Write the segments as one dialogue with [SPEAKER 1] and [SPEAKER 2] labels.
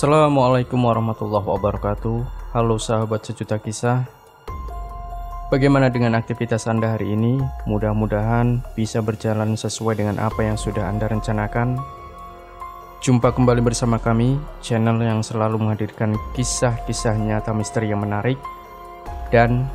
[SPEAKER 1] Assalamualaikum warahmatullahi wabarakatuh. Halo sahabat sejuta kisah. Bagaimana dengan aktivitas Anda hari ini? Mudah-mudahan bisa berjalan sesuai dengan apa yang sudah Anda rencanakan. Jumpa kembali bersama kami, channel yang selalu menghadirkan kisah-kisah nyata misteri yang menarik. Dan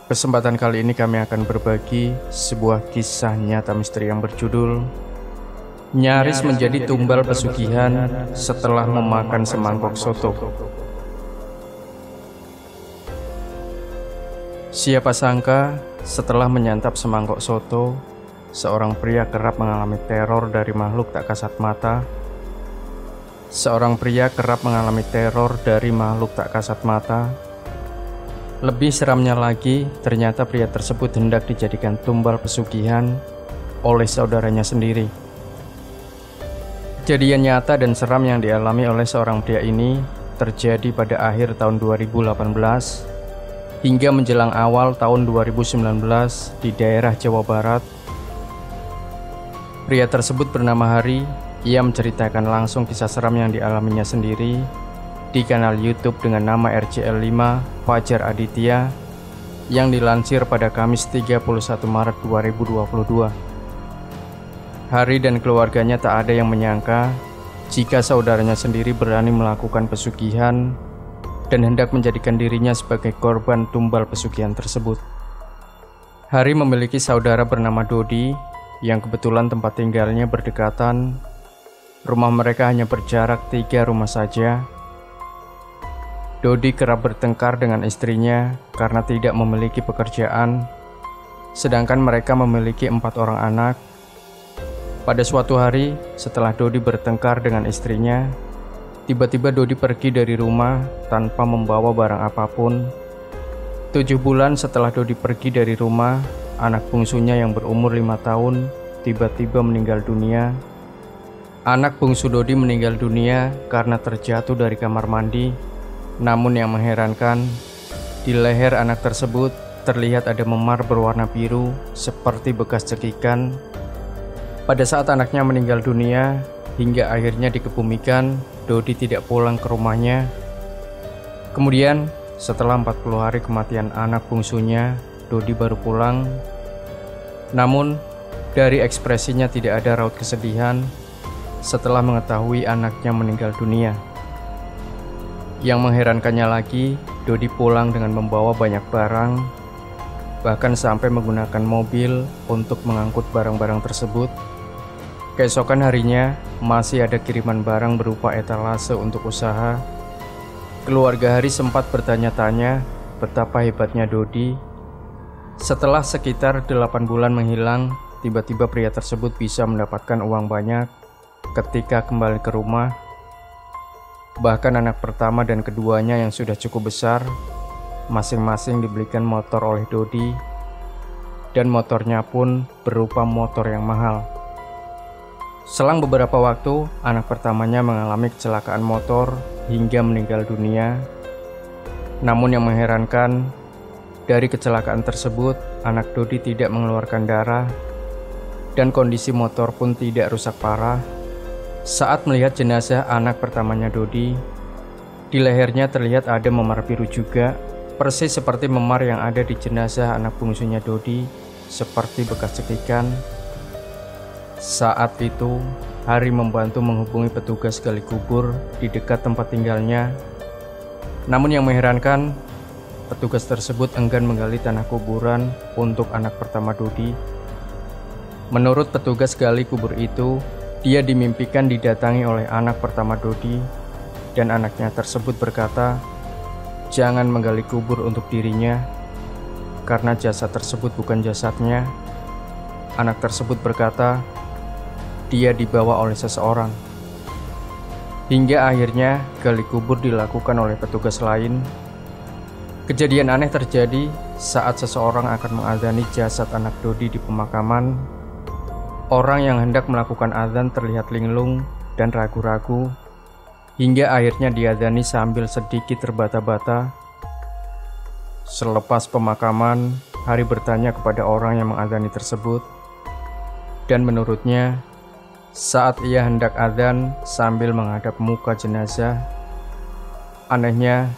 [SPEAKER 1] kesempatan kali ini kami akan berbagi sebuah kisah nyata misteri yang berjudul Nyaris menjadi tumbal pesugihan setelah memakan semangkok soto. Siapa sangka setelah menyantap semangkok soto, seorang pria kerap mengalami teror dari makhluk tak kasat mata. Seorang pria kerap mengalami teror dari makhluk tak kasat mata. Lebih seramnya lagi, ternyata pria tersebut hendak dijadikan tumbal pesugihan oleh saudaranya sendiri. Kejadian nyata dan seram yang dialami oleh seorang pria ini terjadi pada akhir tahun 2018 hingga menjelang awal tahun 2019 di daerah Jawa Barat. Pria tersebut bernama Hari. Ia menceritakan langsung kisah seram yang dialaminya sendiri di kanal YouTube dengan nama RCL5 Fajar Aditya yang dilansir pada Kamis 31 Maret 2022. Hari dan keluarganya tak ada yang menyangka jika saudaranya sendiri berani melakukan pesugihan dan hendak menjadikan dirinya sebagai korban tumbal pesugihan tersebut. Hari memiliki saudara bernama Dodi yang kebetulan tempat tinggalnya berdekatan. Rumah mereka hanya berjarak 3 rumah saja. Dodi kerap bertengkar dengan istrinya karena tidak memiliki pekerjaan, sedangkan mereka memiliki 4 orang anak. Pada suatu hari, setelah Dodi bertengkar dengan istrinya, tiba-tiba Dodi pergi dari rumah tanpa membawa barang apapun. 7 bulan setelah Dodi pergi dari rumah, anak bungsunya yang berumur 5 tahun tiba-tiba meninggal dunia. Anak bungsu Dodi meninggal dunia karena terjatuh dari kamar mandi. Namun yang mengherankan, di leher anak tersebut terlihat ada memar berwarna biru seperti bekas cekikan. Pada saat anaknya meninggal dunia, hingga akhirnya dikebumikan, Dodi tidak pulang ke rumahnya. Kemudian, setelah 40 hari kematian anak bungsunya, Dodi baru pulang. Namun, dari ekspresinya tidak ada raut kesedihan setelah mengetahui anaknya meninggal dunia. Yang mengherankannya lagi, Dodi pulang dengan membawa banyak barang, bahkan sampai menggunakan mobil untuk mengangkut barang-barang tersebut. Keesokan harinya, masih ada kiriman barang berupa etalase untuk usaha. Keluarga Hari sempat bertanya-tanya betapa hebatnya Dodi. Setelah sekitar 8 bulan menghilang, tiba-tiba pria tersebut bisa mendapatkan uang banyak ketika kembali ke rumah. Bahkan anak pertama dan keduanya yang sudah cukup besar, masing-masing dibelikan motor oleh Dodi, dan motornya pun berupa motor yang mahal. Selang beberapa waktu, anak pertamanya mengalami kecelakaan motor hingga meninggal dunia. Namun yang mengherankan, dari kecelakaan tersebut, anak Dodi tidak mengeluarkan darah dan kondisi motor pun tidak rusak parah. Saat melihat jenazah anak pertamanya Dodi, di lehernya terlihat ada memar biru juga, persis seperti memar yang ada di jenazah anak bungsunya Dodi, seperti bekas cekikan. Saat itu, Hari membantu menghubungi petugas gali kubur di dekat tempat tinggalnya. Namun yang mengherankan, petugas tersebut enggan menggali tanah kuburan untuk anak pertama Dodi. Menurut petugas gali kubur itu, dia dimimpikan didatangi oleh anak pertama Dodi, dan anaknya tersebut berkata, jangan menggali kubur untuk dirinya, karena jasad tersebut bukan jasadnya. Anak tersebut berkata, dia dibawa oleh seseorang. Hingga akhirnya gali kubur dilakukan oleh petugas lain. Kejadian aneh terjadi saat seseorang akan mengadzani jasad anak Dodi di pemakaman. Orang yang hendak melakukan azan terlihat linglung dan ragu-ragu, hingga akhirnya diadzani sambil sedikit terbata-bata. Selepas pemakaman, Hari bertanya kepada orang yang mengadzani tersebut, dan menurutnya, saat ia hendak adzan sambil menghadap muka jenazah, Anehnya,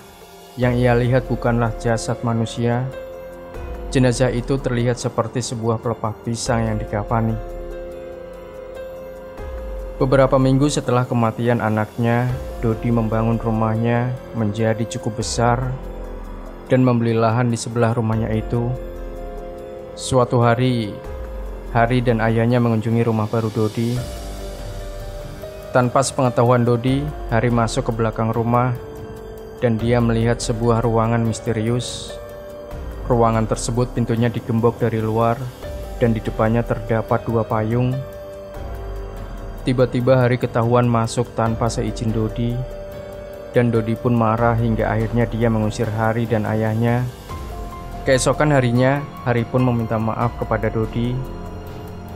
[SPEAKER 1] yang ia lihat bukanlah jasad manusia. Jenazah itu terlihat seperti sebuah pelepah pisang yang dikafani. Beberapa minggu setelah kematian anaknya, Dodi membangun rumahnya menjadi cukup besar dan membeli lahan di sebelah rumahnya itu. Suatu hari, Hari dan ayahnya mengunjungi rumah baru Dodi. Tanpa sepengetahuan Dodi, Hari masuk ke belakang rumah dan dia melihat sebuah ruangan misterius. Ruangan tersebut pintunya digembok dari luar dan di depannya terdapat 2 payung. Tiba-tiba Hari ketahuan masuk tanpa seizin Dodi, dan Dodi pun marah hingga akhirnya dia mengusir Hari dan ayahnya. Keesokan harinya, Hari pun meminta maaf kepada Dodi.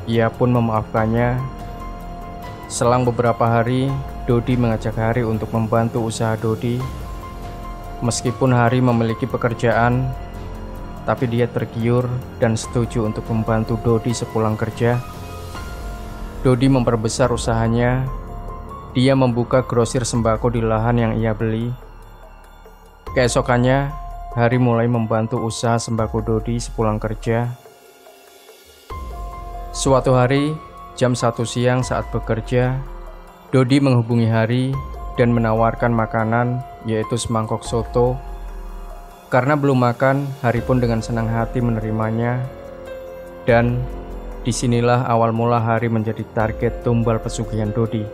[SPEAKER 1] Ia pun memaafkannya. Selang beberapa hari, Dodi mengajak Hari untuk membantu usaha Dodi. Meskipun Hari memiliki pekerjaan, tapi dia tergiur dan setuju untuk membantu Dodi sepulang kerja. Dodi memperbesar usahanya. Dia membuka grosir sembako di lahan yang ia beli. Keesokannya, Hari mulai membantu usaha sembako Dodi sepulang kerja. Suatu hari, jam 1 siang saat bekerja, Dodi menghubungi Hari dan menawarkan makanan, yaitu semangkok soto. Karena belum makan, Hari pun dengan senang hati menerimanya. Dan disinilah awal mula Hari menjadi target tumbal pesugihan Dodi.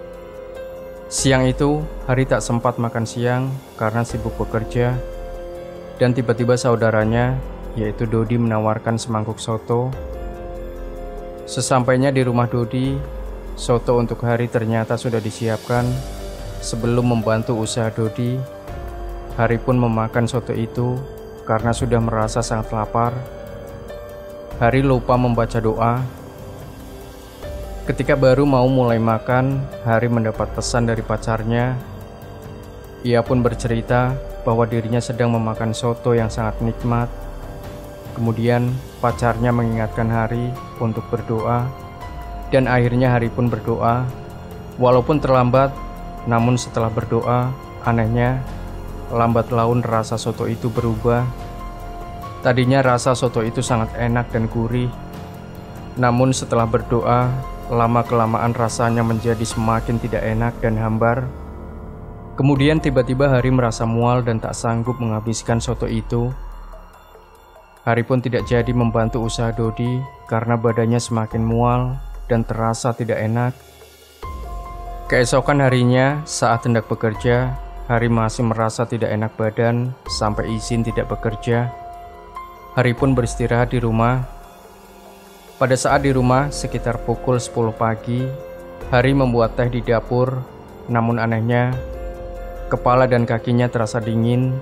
[SPEAKER 1] Siang itu, Hari tak sempat makan siang karena sibuk bekerja. Dan tiba-tiba saudaranya, yaitu Dodi, menawarkan semangkuk soto. Sesampainya di rumah Dodi, soto untuk Hari ternyata sudah disiapkan. Sebelum membantu usaha Dodi, Hari pun memakan soto itu karena sudah merasa sangat lapar. Hari lupa membaca doa. Ketika baru mau mulai makan, Hari mendapat pesan dari pacarnya. Ia pun bercerita bahwa dirinya sedang memakan soto yang sangat nikmat. Kemudian pacarnya mengingatkan Hari untuk berdoa, dan akhirnya Hari pun berdoa. Walaupun terlambat, namun setelah berdoa, anehnya lambat laun rasa soto itu berubah. Tadinya rasa soto itu sangat enak dan gurih. Namun setelah berdoa, lama-kelamaan rasanya menjadi semakin tidak enak dan hambar. Kemudian tiba-tiba Hari merasa mual dan tak sanggup menghabiskan soto itu. Hari pun tidak jadi membantu usaha Dodi karena badannya semakin mual dan terasa tidak enak. Keesokan harinya, saat hendak bekerja, Hari masih merasa tidak enak badan sampai izin tidak bekerja. Hari pun beristirahat di rumah. Pada saat di rumah sekitar pukul 10 pagi, Hari membuat teh di dapur. Namun anehnya, kepala dan kakinya terasa dingin.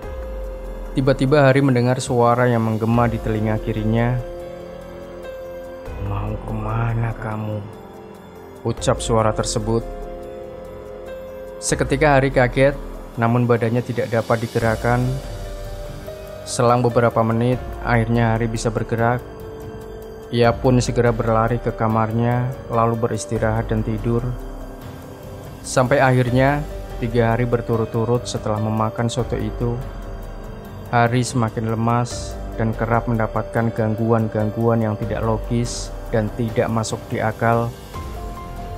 [SPEAKER 1] Tiba-tiba Hari mendengar suara yang menggema di telinga kirinya. "Mau kemana kamu?" ucap suara tersebut. Seketika Hari kaget, namun badannya tidak dapat digerakkan. Selang beberapa menit, akhirnya Hari bisa bergerak. Ia pun segera berlari ke kamarnya, lalu beristirahat dan tidur. Sampai akhirnya 3 hari berturut-turut setelah memakan soto itu, Hari semakin lemas dan kerap mendapatkan gangguan-gangguan yang tidak logis dan tidak masuk di akal.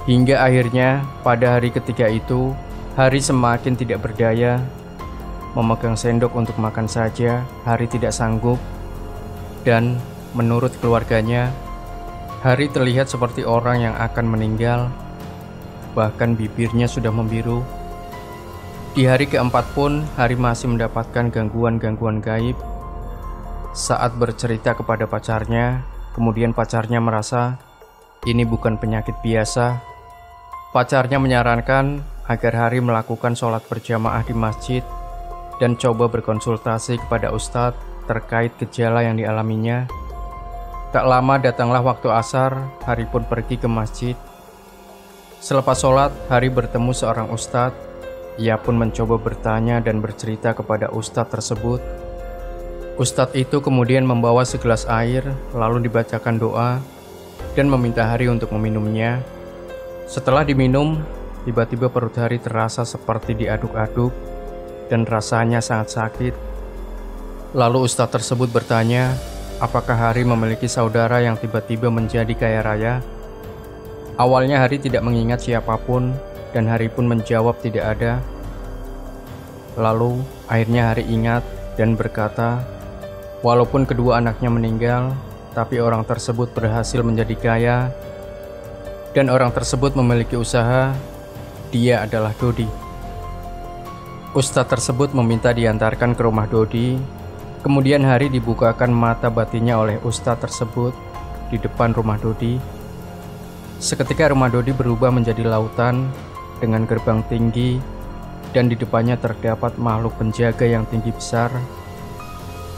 [SPEAKER 1] Hingga akhirnya pada hari ketiga itu, Hari semakin tidak berdaya. Memegang sendok untuk makan saja, Hari tidak sanggup. Dan menurut keluarganya, Hari terlihat seperti orang yang akan meninggal. Bahkan bibirnya sudah membiru. Di hari keempat pun, Hari masih mendapatkan gangguan-gangguan gaib. Saat bercerita kepada pacarnya, kemudian pacarnya merasa ini bukan penyakit biasa. Pacarnya menyarankan agar Hari melakukan sholat berjamaah di masjid dan coba berkonsultasi kepada ustadz terkait gejala yang dialaminya. Tak lama datanglah waktu asar, Hari pun pergi ke masjid. Selepas sholat, Hari bertemu seorang ustadz. Ia pun mencoba bertanya dan bercerita kepada ustadz tersebut. Ustadz itu kemudian membawa segelas air, lalu dibacakan doa dan meminta Hari untuk meminumnya. Setelah diminum, tiba-tiba perut Hari terasa seperti diaduk-aduk dan rasanya sangat sakit. Lalu ustadz tersebut bertanya, apakah Hari memiliki saudara yang tiba-tiba menjadi kaya raya? Awalnya Hari tidak mengingat siapapun, dan Hari pun menjawab tidak ada. Lalu akhirnya Hari ingat dan berkata, walaupun kedua anaknya meninggal, tapi orang tersebut berhasil menjadi kaya, dan orang tersebut memiliki usaha. Dia adalah Dodi. Ustadz tersebut meminta diantarkan ke rumah Dodi. Kemudian Hari dibukakan mata batinnya oleh ustadz tersebut di depan rumah Dodi. Seketika rumah Dodi berubah menjadi lautan dengan gerbang tinggi, dan di depannya terdapat makhluk penjaga yang tinggi besar.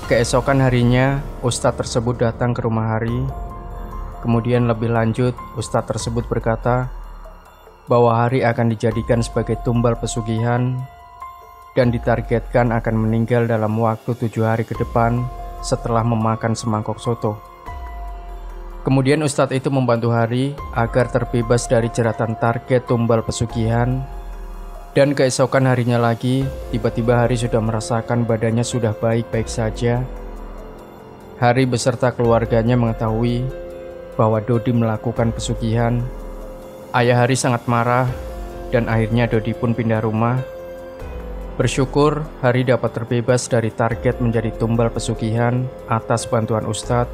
[SPEAKER 1] Keesokan harinya, ustadz tersebut datang ke rumah Hari. Kemudian lebih lanjut, ustadz tersebut berkata bahwa Hari akan dijadikan sebagai tumbal pesugihan dan ditargetkan akan meninggal dalam waktu 7 hari ke depan setelah memakan semangkok soto. Kemudian ustadz itu membantu Hari agar terbebas dari jeratan target tumbal pesugihan. Dan keesokan harinya lagi, tiba-tiba Hari sudah merasakan badannya sudah baik-baik saja. Hari beserta keluarganya mengetahui bahwa Dodi melakukan pesugihan. Ayah Hari sangat marah, dan akhirnya Dodi pun pindah rumah. Bersyukur Hari dapat terbebas dari target menjadi tumbal pesugihan atas bantuan ustadz.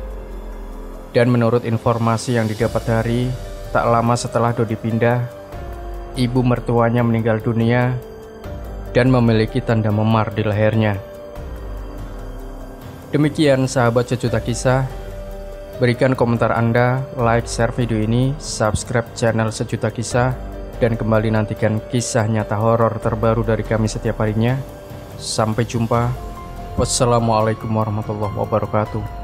[SPEAKER 1] Dan menurut informasi yang didapat Hari, tak lama setelah Dodi pindah, ibu mertuanya meninggal dunia dan memiliki tanda memar di lehernya. Demikian sahabat Sejuta Kisah. Berikan komentar Anda, like, share video ini, subscribe channel Sejuta Kisah, dan kembali nantikan kisah nyata horor terbaru dari kami setiap harinya. Sampai jumpa. Wassalamualaikum warahmatullahi wabarakatuh.